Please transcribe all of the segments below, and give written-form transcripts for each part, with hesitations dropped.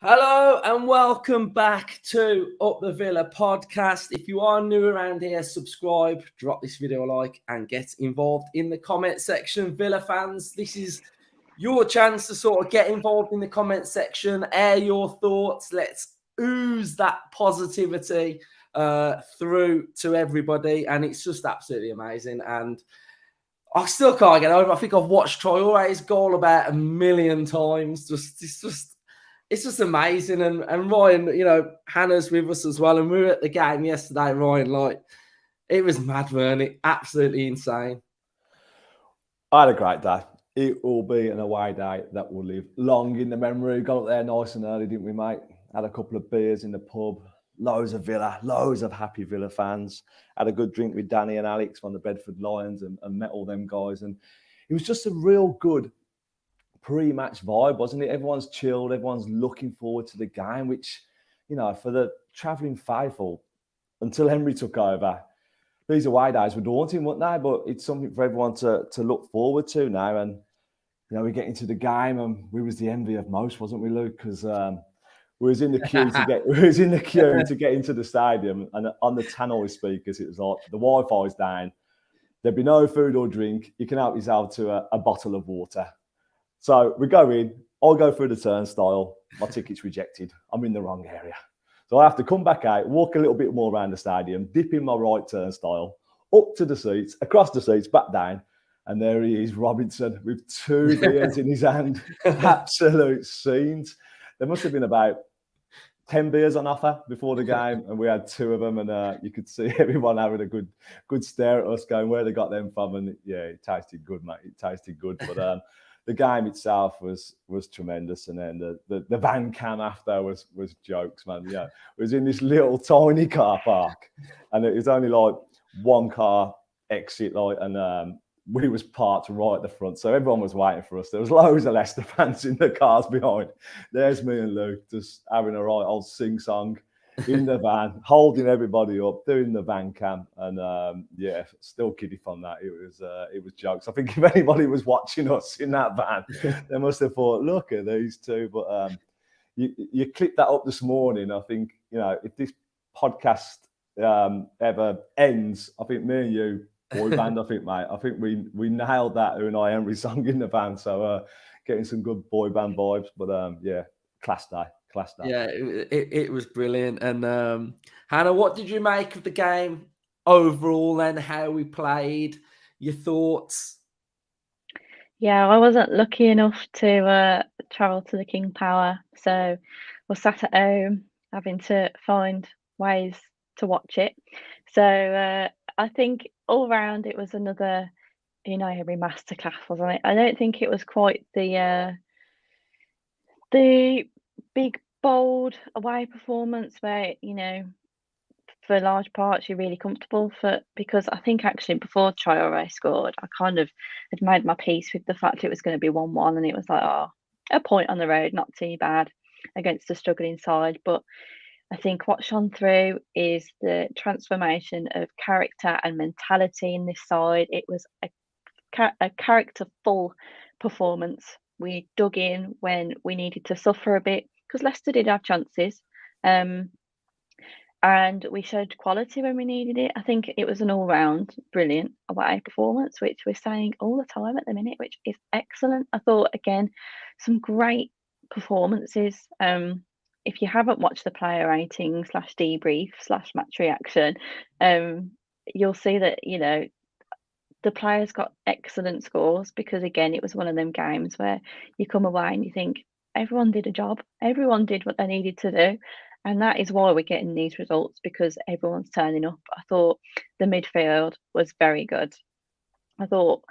Hello and welcome back to Up the Villa podcast. If you are new around here, subscribe, drop this video a like, and get involved in the comment section. Villa fans, this is your chance to sort of get involved in the comment section, air your thoughts. Let's ooze that positivity through to everybody, and it's just absolutely amazing. And I still can't get over. I think I've watched Traore's goal about 1,000,000 times. It's just amazing. And Ryan, Hannah's with us as well. And we were at the game yesterday, Ryan. It was mad, weren't it? Absolutely insane. I had a great day. It will be an away day that will live long in the memory. Got up there nice and early, didn't we, mate? Had a couple of beers in the pub. Loads of Villa, loads of happy Villa fans. Had a good drink with Danny and Alex from the Bedford Lions and met all them guys. And it was just a real good pre-match vibe, wasn't it? Everyone's chilled. Everyone's looking forward to the game, which, for the travelling faithful, until Emery took over, these away days were daunting, weren't they? But it's something for everyone to look forward to now. And, we get into the game and we was the envy of most, wasn't we, Luke? Because we was in the queue to get into the stadium, and on the tannoy speakers, it was like the Wi-Fi's down. There'd be no food or drink. You can help yourself to a bottle of water. So we go in. I'll go through the turnstile. My ticket's rejected. I'm in the wrong area. So I have to come back out, walk a little bit more around the stadium, dip in my right turnstile, up to the seats, across the seats, back down. And there he is, Robinson, with 2 beers in his hand. Absolute scenes. There must have been about 10 beers on offer before the game, and we had 2 of them. And you could see everyone having a good stare at us, going, where they got them from. And yeah, it tasted good, mate. It tasted good. But the game itself was tremendous, and then the van cam after was jokes, man. Yeah, it was in this little tiny car park, and it was only like one car exit, and we was parked right at the front, so everyone was waiting for us. There was loads of Leicester fans in the cars behind. There's me and Luke just having a right old sing song in the van, holding everybody up, doing the van cam, and still kidding from that. It was jokes. I think if anybody was watching us in that van, they must have thought, look at these two. But you clipped that up this morning. I think, if this podcast ever ends, I think me and you, boy band, I think, mate, I think we nailed that Unai Emery song in the van. So getting some good boy band vibes. But class day. Yeah, it was brilliant. And Hannah, what did you make of the game overall then? How we played? Your thoughts? Yeah, I wasn't lucky enough to travel to the King Power, so we're sat at home having to find ways to watch it. So I think all round it was another, every masterclass, wasn't it? I don't think it was quite the big bold away performance where for large parts you're really comfortable because I think actually before Traore scored, I kind of had made my peace with the fact it was going to be 1-1, and it was like, a point on the road, not too bad against a struggling side. But I think what shone through is the transformation of character and mentality in this side. It was a character-full performance. We dug in when we needed to suffer a bit because Leicester did have chances. And we showed quality when we needed it. I think it was an all-round brilliant away performance, which we're saying all the time at the minute, which is excellent. I thought, again, some great performances. If you haven't watched the player rating /debrief/match reaction, you'll see that, the players got excellent scores because, again, it was one of them games where you come away and you think everyone did a job. Everyone did what they needed to do. And that is why we're getting these results, because everyone's turning up. I thought the midfield was very good. I thought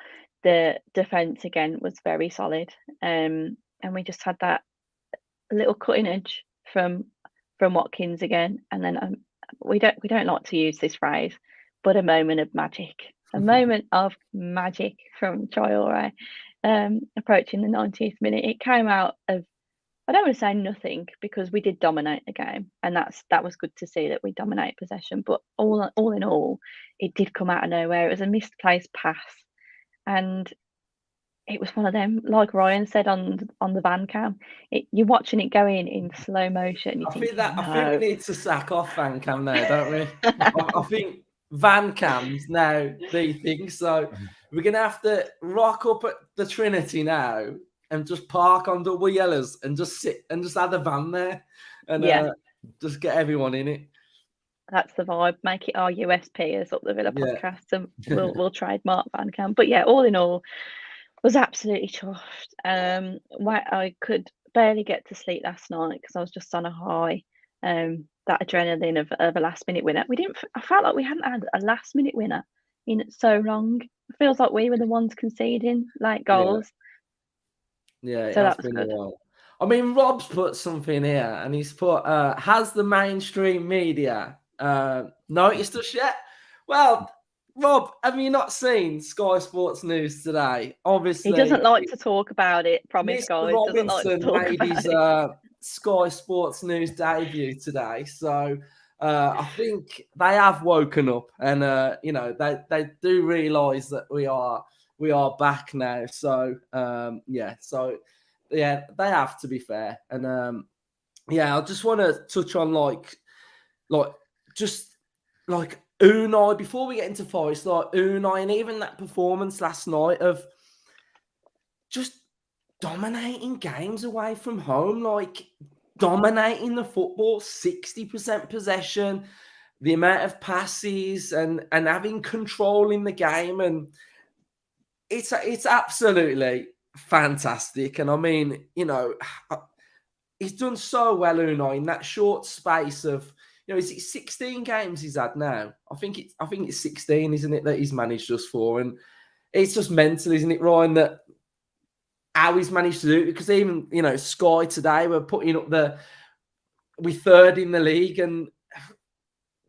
the defence, again, was very solid. And we just had that little cutting edge from Watkins again. And then we don't like to use this phrase, but a moment of magic. A moment of magic from Traore approaching the 90th minute. It came out of, I don't want to say nothing, because we did dominate the game, and that was good to see that we dominate possession. But all in all, it did come out of nowhere. It was a misplaced pass, and it was one of them, like Ryan said on the van cam. You're watching it going in slow motion. You're thinking, I think we no. need to sack off Van Cam now, don't we? I think Van Cam's now the thing. So we're gonna have to rock up at the Trinity now and just park on double yellows and just sit and just add a van there and Yeah. just get everyone in it. That's the vibe. Make it our USP as Up the Villa Yeah. podcast, and we'll trademark Van Cam. But yeah, all in all, was absolutely chuffed. I could barely get to sleep last night because I was just on a high. That adrenaline of a last minute winner. I felt like we hadn't had a last minute winner in so long. It feels like we were the ones conceding late goals. Yeah, So it has that was been good. a while. I mean, Rob's put something here, and he's put, "Has the mainstream media noticed us yet?" Well, Rob, have you not seen Sky Sports News today? Obviously, He doesn't like to talk about it. Promise, Mr. guys, doesn't like to Robinson talk made about his it. Sky Sports News debut today, so I think they have woken up, and they do realise that we are back now. So yeah, they have to be fair, and I just want to touch on like just like Unai before we get into Forest, like Unai, and even that performance last night of just dominating games away from home, like dominating the football, 60% possession, the amount of passes and having control in the game. And it's absolutely fantastic. And I mean, he's done so well, Unai, in that short space of, is it 16 games he's had now? I think it's 16, isn't it, that he's managed us for? And it's just mental, isn't it, Ryan, that how he's managed to do it? Because even, Sky today, we're third in the league, and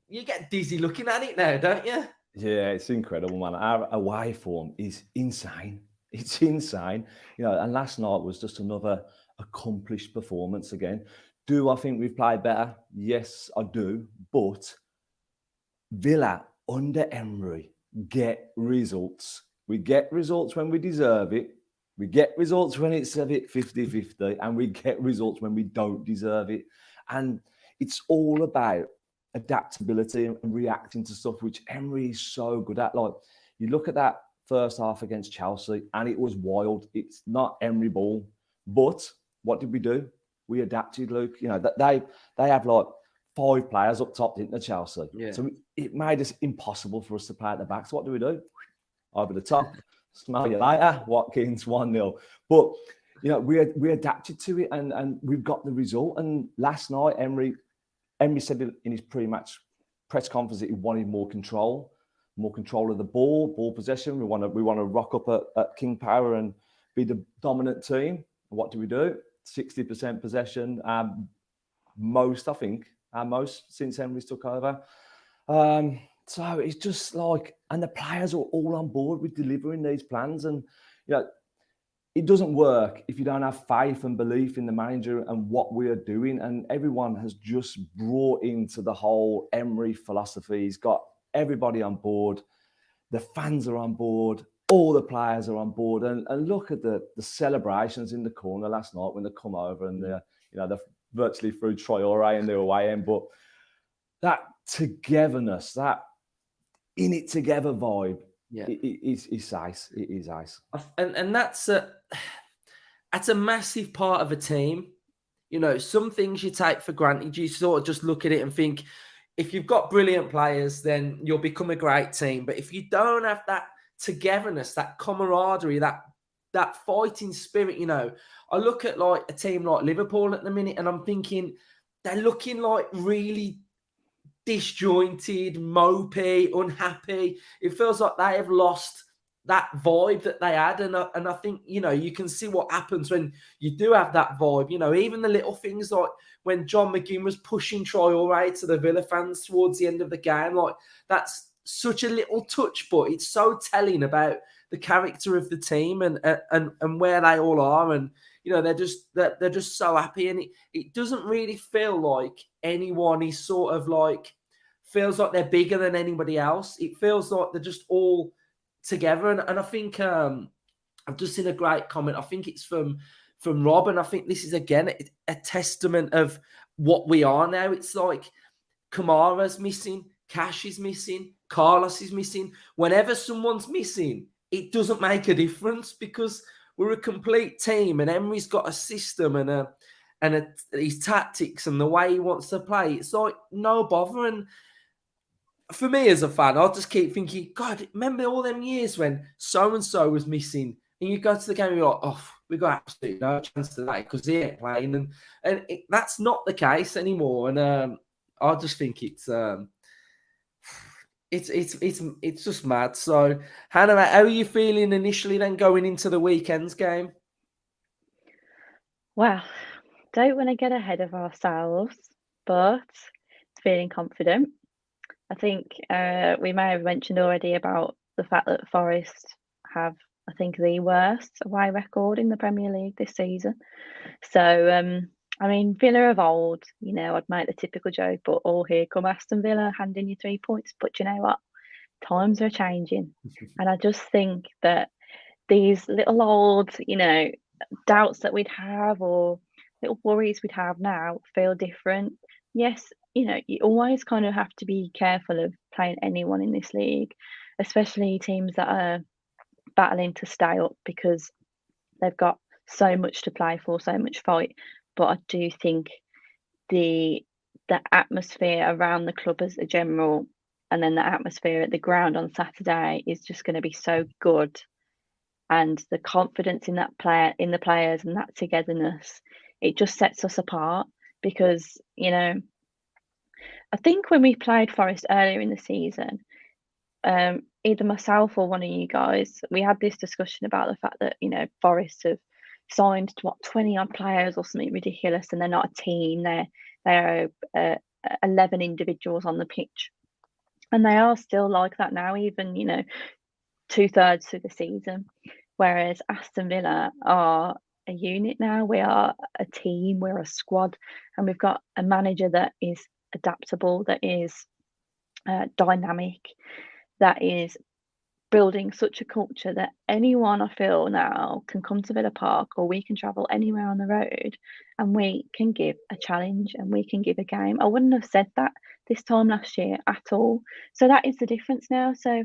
you get dizzy looking at it now, don't you? Yeah, it's incredible, man. Our away form is insane. It's insane. And last night was just another accomplished performance again. Do I think we've played better? Yes, I do. But Villa under Emery get results. We get results when we deserve it. We get results when it's a bit 50-50, and we get results when we don't deserve it. And it's all about adaptability and reacting to stuff, which Emery is so good at. Like, you look at that first half against Chelsea, and it was wild. It's not Emery ball. But what did we do? We adapted, Luke. They have like 5 players up top, didn't they, Chelsea? Yeah. So it made it impossible for us to play at the back. So what do? Over the top. Smell you later, Watkins, 1-0. But, we adapted to it, and we've got the result. And last night, Emery said in his pre-match press conference that he wanted more control of the ball possession. We want to rock up at King Power and be the dominant team. And what do? 60% possession, most since Emery's took over. So it's just like, and the players are all on board with delivering these plans. And, it doesn't work if you don't have faith and belief in the manager and what we are doing. And everyone has just brought into the whole Emery philosophy. He's got everybody on board. The fans are on board. All the players are on board. And look at the celebrations in the corner last night when they come over and they're virtually through Traore and they're away end. But that togetherness, that in it together vibe, it's ice. It is ice. And that's a massive part of a team. Some things you take for granted. You sort of just look at it and think, if you've got brilliant players, then you'll become a great team. But if you don't have that togetherness, that camaraderie, that fighting spirit, I look at like a team like Liverpool at the minute, and I'm thinking they're looking like really disjointed, mopey, unhappy. It feels like they have lost that vibe that they had. And I think, you can see what happens when you do have that vibe. Even the little things like when John McGinn was pushing Traore to the Villa fans towards the end of the game, like that's such a little touch, but it's so telling about the character of the team and where they all are. And, they're just so happy. And it doesn't really feel like anyone is sort of like, feels like they're bigger than anybody else. It feels like they're just all together. And I think I've just seen a great comment. I think it's from Rob, and I think this is again a testament of what we are now. It's like Kamara's missing, Cash is missing, Carlos is missing. Whenever someone's missing, it doesn't make a difference because we're a complete team, and Emery's got a system and his tactics and the way he wants to play. It's like no bother. And for me as a fan, I'll just keep thinking, God, remember all them years when so-and-so was missing, and you go to the game and you're like, oh, we got absolutely no chance today because he ain't playing. And that's not the case anymore. And I just think it's just mad. So, Hannah, how are you feeling initially then going into the weekend's game? Well, don't want to get ahead of ourselves, but feeling confident. I think we may have mentioned already about the fact that Forest have, I think, the worst away record in the Premier League this season. So, I mean, Villa of old, you know, I'd make the typical joke, but here come Aston Villa handing you 3 points. But you know what? Times are changing. And I just think that these little old, you know, doubts that we'd have or little worries we'd have now feel different. Yes, you know, you always kind of have to be careful of playing anyone in this league, especially teams that are battling to stay up because they've got so much to play for, so much fight. But I do think the atmosphere around the club as a general, and then the atmosphere at the ground on Saturday is just going to be so good. And the confidence in the players and that togetherness, it just sets us apart because, you know, I think when we played Forest earlier in the season, either myself or one of you guys, we had this discussion about the fact that, you know, Forest have signed 20 odd players or something ridiculous, and they're not a team. They're 11 individuals on the pitch, and they are still like that now, even, you know, 2/3 through the season. Whereas Aston Villa are a unit now. We are a team. We're a squad, and we've got a manager that is adaptable, that is dynamic, that is building such a culture that anyone, I feel now, can come to Villa Park, or we can travel anywhere on the road and we can give a challenge and we can give a game. I wouldn't have said that this time last year at all. So that is the difference now. So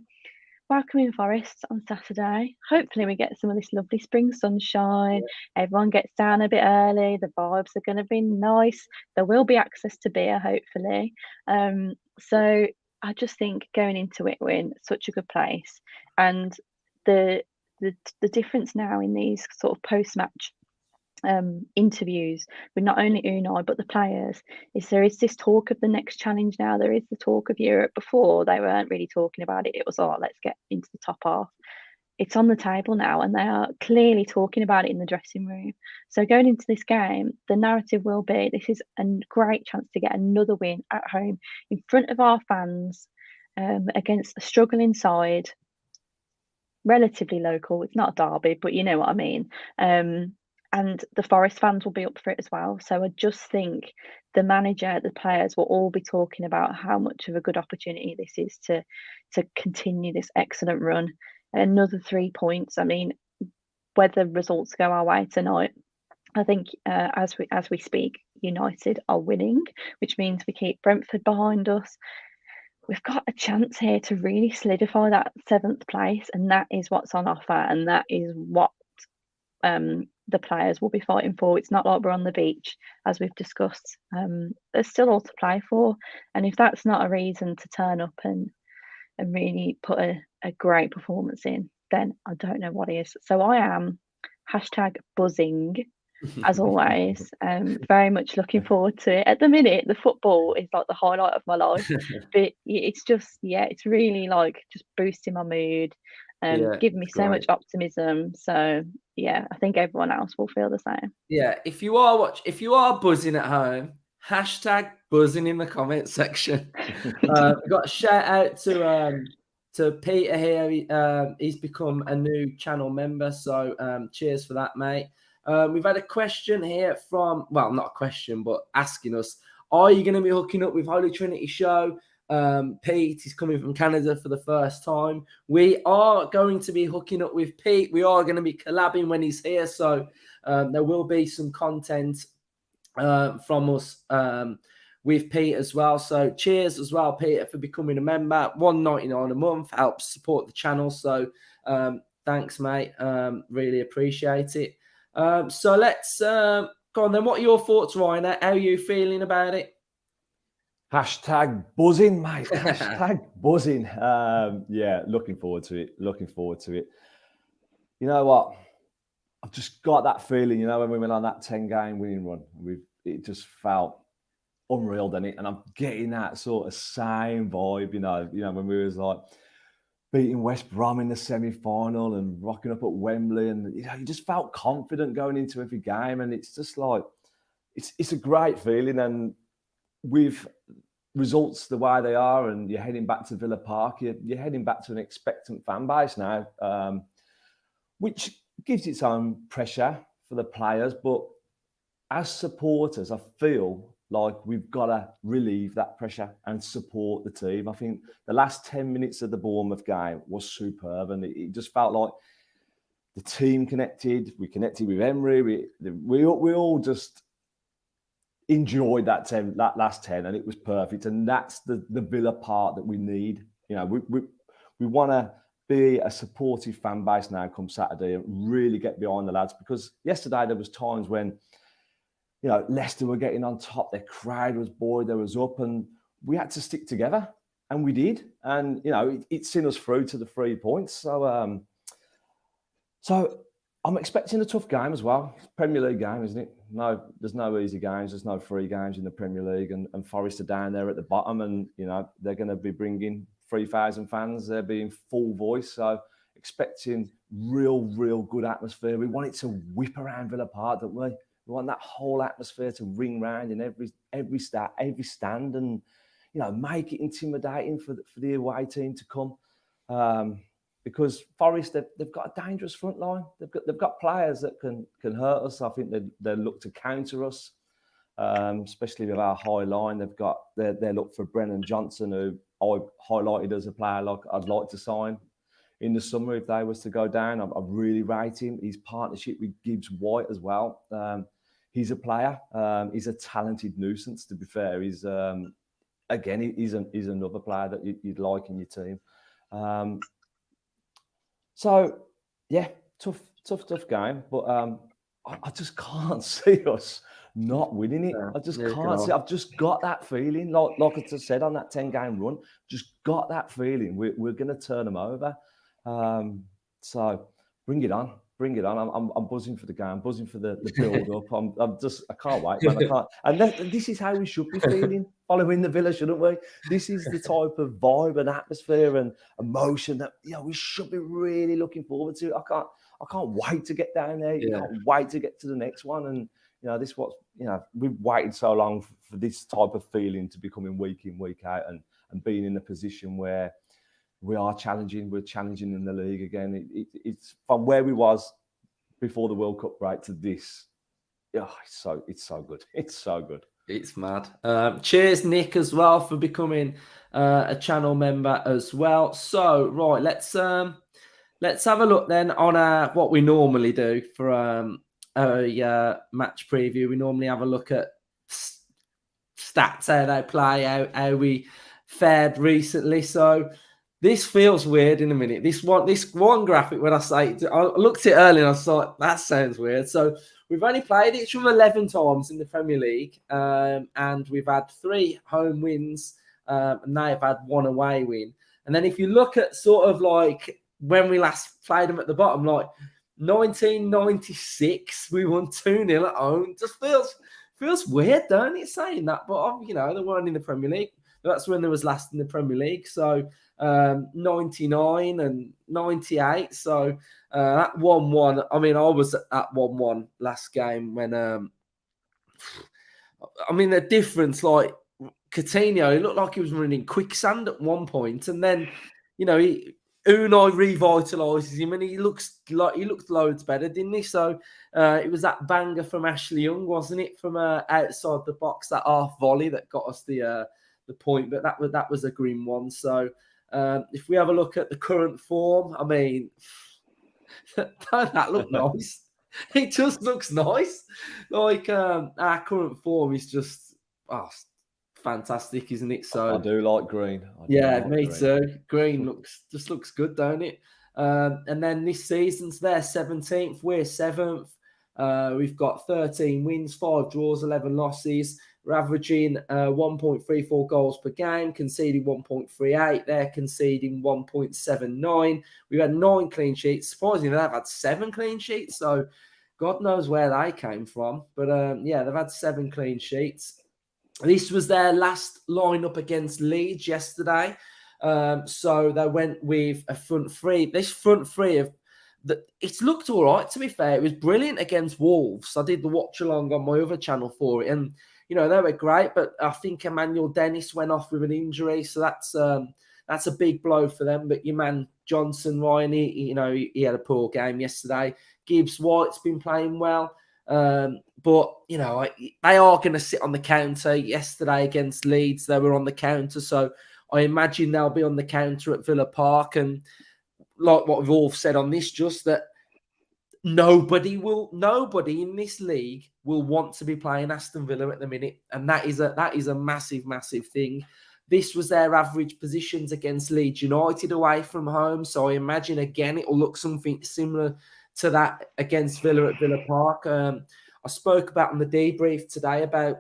welcoming Forest on Saturday. Hopefully we get some of this lovely spring sunshine. Everyone gets down a bit early. The vibes are going to be nice. There will be access to beer, hopefully. So I just think going into it, we're in such a good place. And the difference now in these sort of post-match interviews with not only Unai but the players is there is this talk of the next challenge now. There is the talk of Europe. Before, they weren't really talking about it. It was, oh, let's get into the top half. It's on the table now, and they are clearly talking about it in the dressing room. So going into this game, the narrative will be this is a great chance to get another win at home in front of our fans, against a struggling side, relatively local. It's not a derby, but you know what I mean. And the Forest fans will be up for it as well. So I just think the manager, the players will all be talking about how much of a good opportunity this is to continue this excellent run. Another 3 points. I mean, whether results go our way tonight, I think as we speak, United are winning, which means we keep Brentford behind us. We've got a chance here to really solidify that 7th place, and that is what's on offer, and that is what the players will be fighting for. It's not like we're on the beach, as we've discussed. There's still all to play for, and if that's not a reason to turn up and really put a great performance in, then I don't know what is. So I am #buzzing as always. Very much looking forward to it. At the minute, the football is like the highlight of my life, but it's just, yeah, it's really like just boosting my mood and giving me so much optimism. So yeah, I think everyone else will feel the same. Yeah, if you are buzzing at home, #buzzing in the comment section. We've got a shout out to Peter here. He's become a new channel member, so cheers for that, mate. We've had a question here from, well, not a question, but asking us, are you going to be hooking up with Holy Trinity Show? Pete is coming from Canada for the first time. We are going to be hooking up with Pete. We are going to be collabing when he's here. So there will be some content from us with Pete as well. So cheers as well, Peter, for becoming a member. $1.99 a month helps support the channel. So thanks, mate. Really appreciate it. So let's go on then. What are your thoughts, Ryan? How are you feeling about it? Hashtag buzzing, mate. Hashtag buzzing. Yeah, looking forward to it. Looking forward to it. You know what? I've just got that feeling, you know, when we went on that 10-game winning run, it just felt unreal, didn't it? And I'm getting that sort of same vibe, you know, when we was like beating West Brom in the semi-final and rocking up at Wembley, and you know, you just felt confident going into every game, and it's just like it's a great feeling. And with results the way they are, and you're heading back to Villa Park, you're heading back to an expectant fan base now, which gives its own pressure for the players. But as supporters, I feel like we've got to relieve that pressure and support the team. I think the last 10 minutes of the Bournemouth game was superb, and it just felt like the team connected. We connected with Emery. We all just enjoyed that last 10, and it was perfect. And that's the Villa part that we need. You know, we want to be a supportive fan base now come Saturday and really get behind the lads, because yesterday there was times when, you know, Leicester were getting on top, their crowd was buoyed, they was up, and we had to stick together, and we did. And, you know, it's seen us through to the 3 points. So, so I'm expecting a tough game as well. It's a Premier League game, isn't it? No, there's no easy games. There's no free games in the Premier League, and Forest are down there at the bottom, and, you know, they're going to be bringing 3,000 fans. They're being full voice. So expecting real good atmosphere. We want it to whip around Villa Park, don't we? We want that whole atmosphere to ring round in every stand, and, you know, make it intimidating for the away team to come. Because Forest, they've got a dangerous front line. They've got players that can hurt us. I think they look to counter us, especially with our high line. They look for Brennan Johnson, who I highlighted as a player like I'd like to sign in the summer if they was to go down. I really rate him. His partnership with Gibbs White as well. He's a player. He's a talented nuisance, to be fair. He's again, he's another player that you'd like in your team. So yeah, tough game. But I just can't see us not winning it. I just can't see. I've just got that feeling, like I just said on that 10-game run. Just got that feeling we're going to turn them over. So bring it on. I'm buzzing for the game, buzzing for the build up. I can't wait, man. I can't. And this is how we should be feeling following the Villa, shouldn't we? This is the type of vibe and atmosphere and emotion that, you know, we should be really looking forward to. I can't wait to get down there. You can't wait to get to the next one. And, you know, we've waited so long for this type of feeling to be coming week in, week out, and being in a position where we're challenging in the league again. It's from where we was before the World Cup break to this. Oh, it's so good. It's so good. It's mad. Cheers, Nick, as well, for becoming a channel member as well. So, right, let's have a look then on what we normally do for a match preview. We normally have a look at stats, how they play, how we fared recently. So this feels weird in a minute. This one graphic, when I say it, I looked at it earlier and I was like, that sounds weird. So we've only played each of 11 times in the Premier League, and we've had 3 home wins, and they've had 1 away win. And then if you look at sort of like when we last played them at the bottom, like 1996, we won 2-0 at home. Just feels weird, don't it, saying that? But, you know, they weren't in the Premier League. That's when they was last in the Premier League. So 99 and 98. So that 1-1. I mean, I was at 1-1 last game when, I mean, the difference, like Coutinho, he looked like he was running quicksand at one point, and then, you know, Unai revitalises him, and he looked loads better, didn't he? So it was that banger from Ashley Young, wasn't it, from outside the box, that half volley that got us the the point, but that was a grim one. So if we have a look at the current form, I mean, that looked nice. It just looks nice. Like our current form is just fantastic, isn't it? So I do like green. Me too. Green looks good, don't it? And then this season's their 17th. We're 7th. We've got 13 wins, 5 draws, 11 losses. We're averaging 1.34 goals per game, conceding 1.38. They're conceding 1.79. We've had 9 clean sheets. Surprisingly, they've had 7 clean sheets. So God knows where they came from. But they've had 7 clean sheets. This was their last lineup against Leeds yesterday. So they went with a front three. This front three it's looked all right, to be fair. It was brilliant against Wolves. I did the watch along on my other channel for it. And, they were great. But I think Emmanuel Dennis went off with an injury. So that's a big blow for them. But your man Johnson, Ryan, he had a poor game yesterday. Gibbs White's been playing well. But they are going to sit on the counter. Yesterday against Leeds, they were on the counter. So I imagine they'll be on the counter at Villa Park. And like what we've all said on this, just that nobody in this league will want to be playing Aston Villa at the minute. And that is a massive, massive thing. This was their average positions against Leeds United away from home. So I imagine, again, it will look something similar to that against Villa at Villa Park. I spoke about on the debrief today about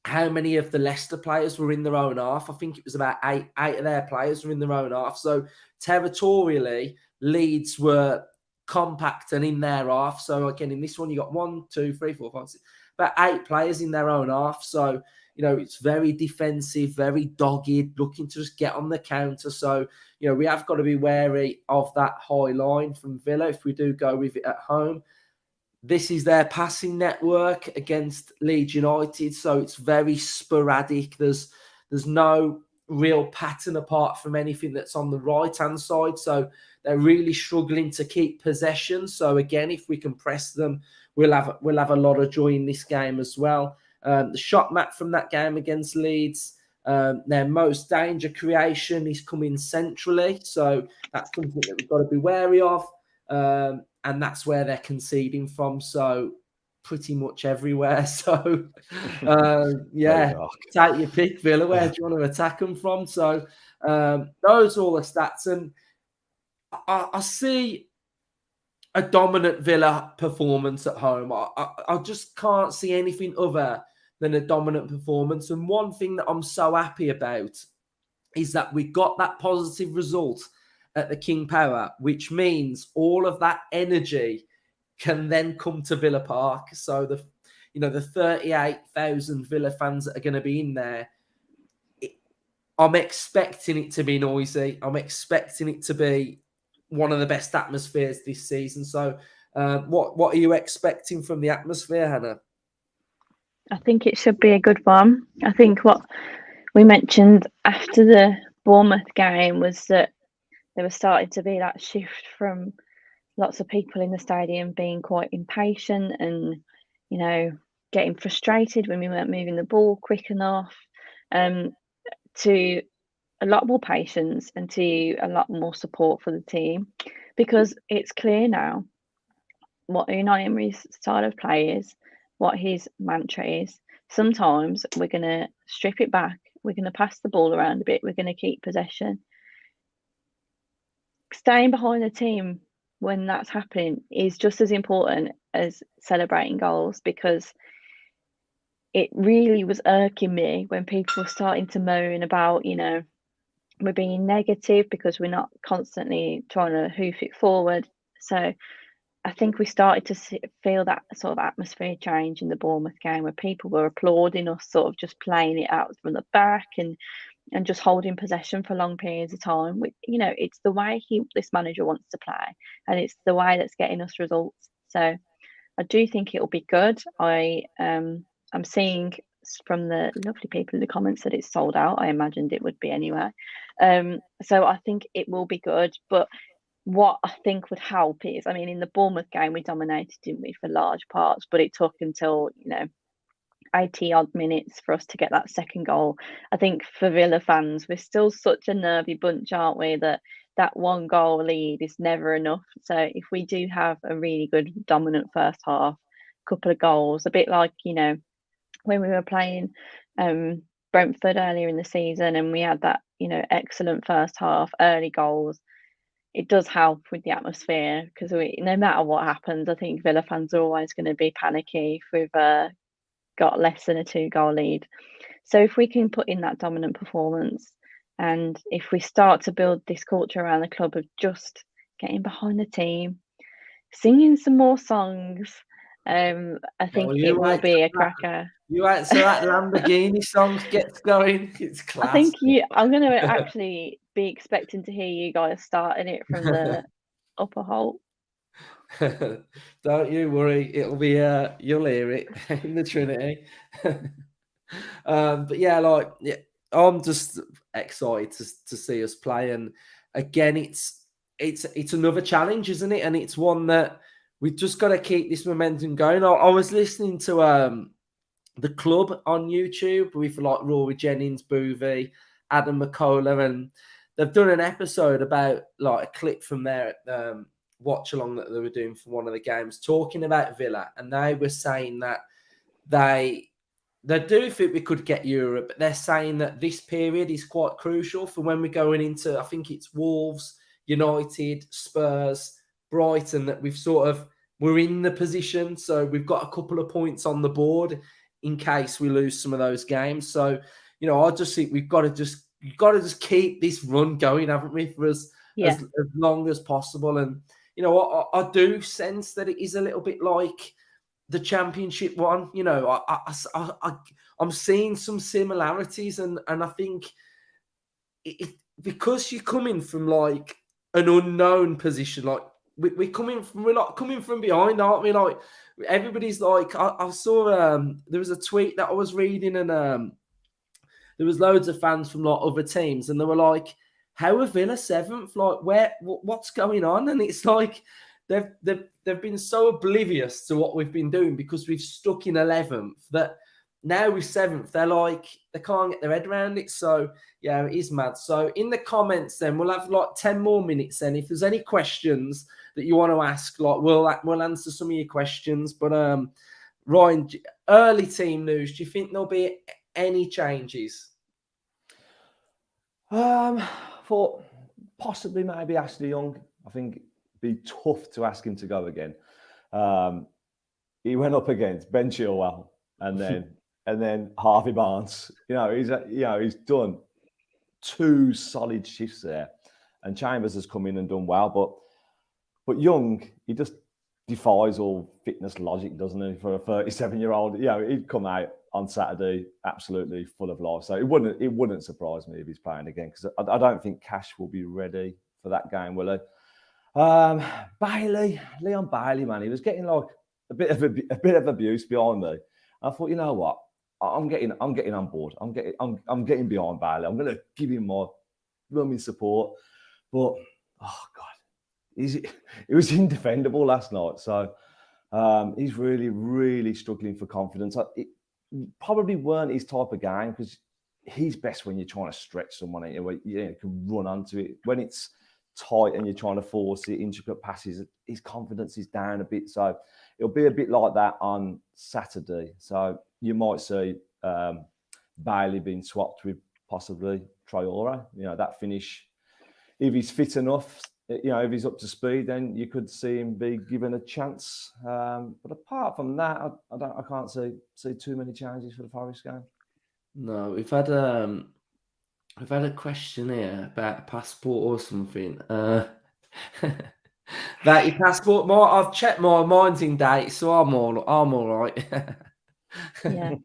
how many of the Leicester players were in their own half. I think it was about eight of their players were in their own half. So territorially, Leeds were compact and in their half. So again, in this one, you got 1, 2, 3, 4, 5, 6, about 8 players in their own half. So, it's very defensive, very dogged, looking to just get on the counter. So, we have got to be wary of that high line from Villa if we do go with it at home. This is their passing network against Leeds United, so it's very sporadic. There's no real pattern apart from anything that's on the right-hand side, so they're really struggling to keep possession. So again, if we can press them, we'll have a lot of joy in this game as well. The shot map from that game against Leeds, their most danger creation is coming centrally, so that's something that we've got to be wary of. And that's where they're conceding from. So pretty much everywhere. So, take your pick, Villa. Where do you want to attack them from? So those are all the stats. And I see a dominant Villa performance at home. I just can't see anything other than a dominant performance. And one thing that I'm so happy about is that we got that positive result at the King Power, which means all of that energy can then come to Villa Park. So the 38,000 Villa fans that are going to be in there, I'm expecting it to be noisy. I'm expecting it to be one of the best atmospheres this season. So what are you expecting from the atmosphere, Hannah? I think it should be a good one. I think what we mentioned after the Bournemouth game was that there was starting to be that shift from lots of people in the stadium being quite impatient and, getting frustrated when we weren't moving the ball quick enough, to a lot more patience and to a lot more support for the team, because it's clear now what Unai Emery's style of play is, what his mantra is. Sometimes we're going to strip it back. We're going to pass the ball around a bit. We're going to keep possession. Staying behind the team when that's happening is just as important as celebrating goals, because it really was irking me when people were starting to moan about, we're being negative because we're not constantly trying to hoof it forward. So I think we started to feel that sort of atmosphere change in the Bournemouth game, where people were applauding us sort of just playing it out from the back and just holding possession for long periods of time. It's the way this manager wants to play, and it's the way that's getting us results. So I do think it'll be good. I'm seeing from the lovely people in the comments that it's sold out. I imagined it would be anyway. So I think it will be good. But what I think would help is, in the Bournemouth game, we dominated, didn't we, for large parts, but it took until, 80 odd minutes for us to get that second goal. I think for Villa fans, we're still such a nervy bunch, aren't we? That one goal lead is never enough. So if we do have a really good dominant first half, couple of goals, a bit like, when we were playing Brentford earlier in the season and we had that, excellent first half, early goals, it does help with the atmosphere because no matter what happens, I think Villa fans are always going to be panicky if we've got less than a 2-goal lead. So if we can put in that dominant performance and if we start to build this culture around the club of just getting behind the team, singing some more songs, I think it will be a cracker. You wait so that Lamborghini song gets going. It's class. I think I'm going to actually be expecting to hear you guys starting it from the upper hole. Don't you worry, it'll be you'll hear it in the Trinity. But yeah, I'm just excited to see us play, and again, it's another challenge, isn't it? And it's one that we've just got to keep this momentum going. I was listening to the club on YouTube with Rory Jennings, Boovy, Adam McCullough, and they've done an episode about a clip from their watch along that they were doing for one of the games, talking about Villa, and they were saying that they do think we could get Europe, but they're saying that this period is quite crucial for when we're going into, I think it's Wolves, United, Spurs, Brighton, that we're in the position, so we've got a couple of points on the board in case we lose some of those games. So, I just think we've got to just keep this run going, haven't we, for as long as possible. And I do sense that it is a little bit like the Championship one. I'm seeing some similarities, and I think because you're coming from an unknown position, we're not coming from behind, aren't we? Everybody's I saw there was a tweet that I was reading, and there was loads of fans from other teams, and they were like, "How are Villa 7th? What's going on?" And it's like they've been so oblivious to what we've been doing because we've stuck in 11th that now we're 7th. They're they can't get their head around it. So yeah, it is mad. So in the comments, then we'll have 10 more minutes. Then if there's any questions that you want to ask, we'll answer some of your questions. But Ryan, early team news. Do you think there'll be any changes? For possibly maybe Ashley Young. I think it'd be tough to ask him to go again. He went up against Ben Chilwell and then Harvey Barnes. He's done 2 solid shifts there, and Chambers has come in and done well. But Young, he just defies all fitness logic, doesn't he? For a 37-year-old, he'd come out on Saturday absolutely full of life. So it wouldn't surprise me if he's playing again, because I don't think Cash will be ready for that game, will he? Leon Bailey, man, he was getting a bit of abuse behind me. I thought, you know what? I'm getting on board. I'm getting behind Bailey. I'm going to give him my roaming support. But oh god, it was indefendable last night. So he's really, really struggling for confidence. It probably weren't his type of game, because he's best when you're trying to stretch someone, where you can run onto it. When it's tight and you're trying to force it, intricate passes, his confidence is down a bit. So it'll be a bit like that on Saturday. So you might see Bailey being swapped with possibly Traore. That finish, if he's fit enough, if he's up to speed, then you could see him be given a chance. But apart from that, I can't see too many changes for the Forest game. No, we've had a question here about a passport or something. That your passport, I've checked mine's in date, so I'm all right. Yeah.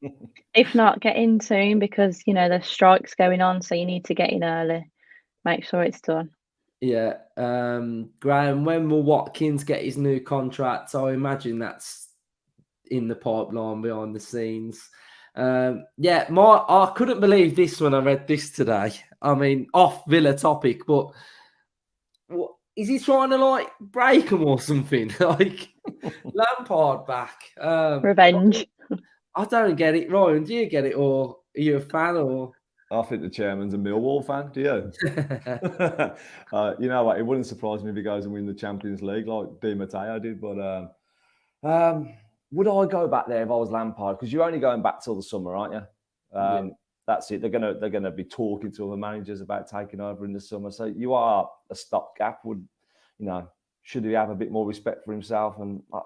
If not, get in soon, because there's strikes going on, so you need to get in early. Make sure it's done. Yeah. Graham, when will Watkins get his new contract? I imagine that's in the pipeline behind the scenes. I couldn't believe this when I read this today. I mean, off Villa topic, but what is he trying to break him or something? Lampard back. Revenge. I don't get it, Ryan. Do you get it, or are you a fan, or? I think the chairman's a Millwall fan. Do you? You know what? It wouldn't surprise me if he goes and win the Champions League like Di Matteo did. But would I go back there if I was Lampard? Because you're only going back till the summer, aren't you? Yeah. That's it. They're gonna be talking to other managers about taking over in the summer. So you are a stopgap. Should he have a bit more respect for himself? And I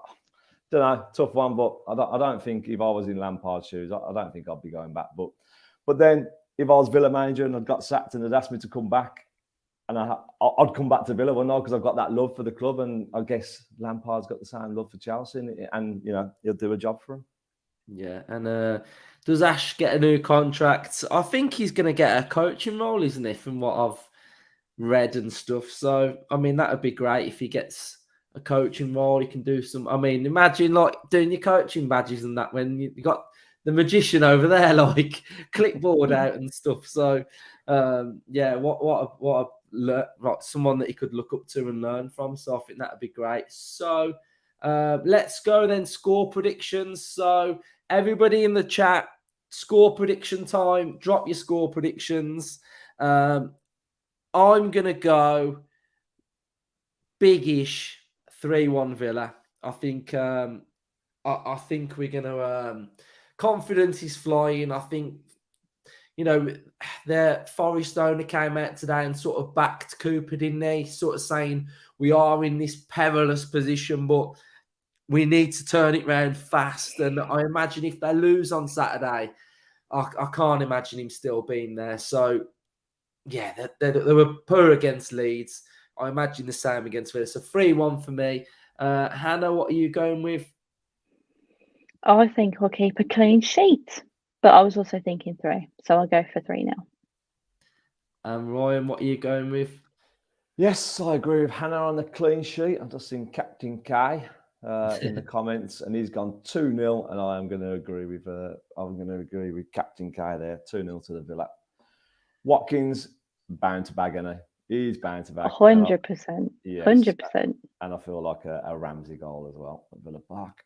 don't know, tough one. But I don't think if I was in Lampard's shoes, I don't think I'd be going back. But then if I was Villa manager and I'd got sacked and they'd asked me to come back, and I'd come back to Villa, well, no, because I've got that love for the club, and I guess Lampard's got the same love for Chelsea, and he'll do a job for him. Yeah, and does Ash get a new contract? I think he's going to get a coaching role, isn't he, from what I've read and stuff. So, I mean, that would be great if he gets a coaching role. He can do some. I mean, imagine like doing your coaching badges and that when you got the magician over there, like clipboard out and stuff. So, yeah, what someone that he could look up to and learn from. So, I think that would be great. So, let's go then. Score predictions. So, everybody in the chat, score prediction time. Drop your score predictions. I'm going to go big-ish 3-1 Villa. I think I think we're going to... confidence is flying. I think, the Forest owner came out today and sort of backed Cooper, didn't they? Sort of saying we are in this perilous position, but we need to turn it round fast. And I imagine if they lose on Saturday, I can't imagine him still being there. So, yeah, they were poor against Leeds. I imagine the same against Villa. So 3-1 for me. Hannah, what are you going with? I think I'll keep a clean sheet, but I was also thinking 3, so I'll go for 3 now. And Ryan, what are you going with? Yes, I agree with Hannah on the clean sheet. I've just seen Captain Kai in the comments, and he's gone 2-0, and I am going to agree with Captain Kai there. 2-0 to the Villa. Watkins bound to bag, isn't he? He's bound to bag. 100%. Yes, 100%. And I feel like a Ramsey goal as well at Villa Park.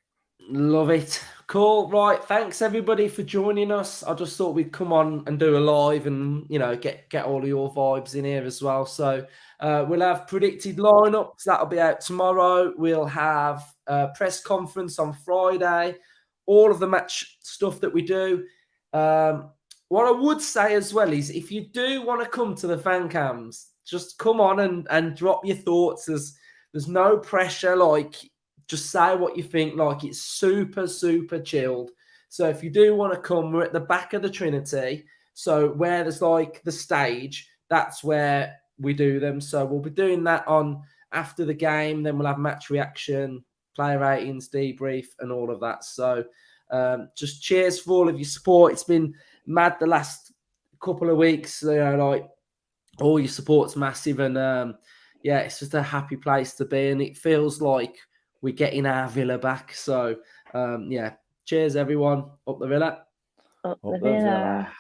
Love it. Cool. Right. Thanks everybody for joining us. I just thought we'd come on and do a live and, get all of your vibes in here as well. So we'll have predicted lineups. That'll be out tomorrow. We'll have a press conference on Friday. All of the match stuff that we do. What I would say as well is if you do want to come to the fan cams, just come on and drop your thoughts. There's no pressure. Just say what you think. It's super, super chilled. So if you do want to come, we're at the back of the Trinity. So where there's the stage, that's where we do them. So we'll be doing that on after the game. Then we'll have match reaction, player ratings, debrief, and all of that. So just cheers for all of your support. It's been mad the last couple of weeks. All your support's massive. And yeah, it's just a happy place to be. And it feels like we're getting our Villa back. So, yeah, cheers, everyone. Up the Villa. Up the Villa.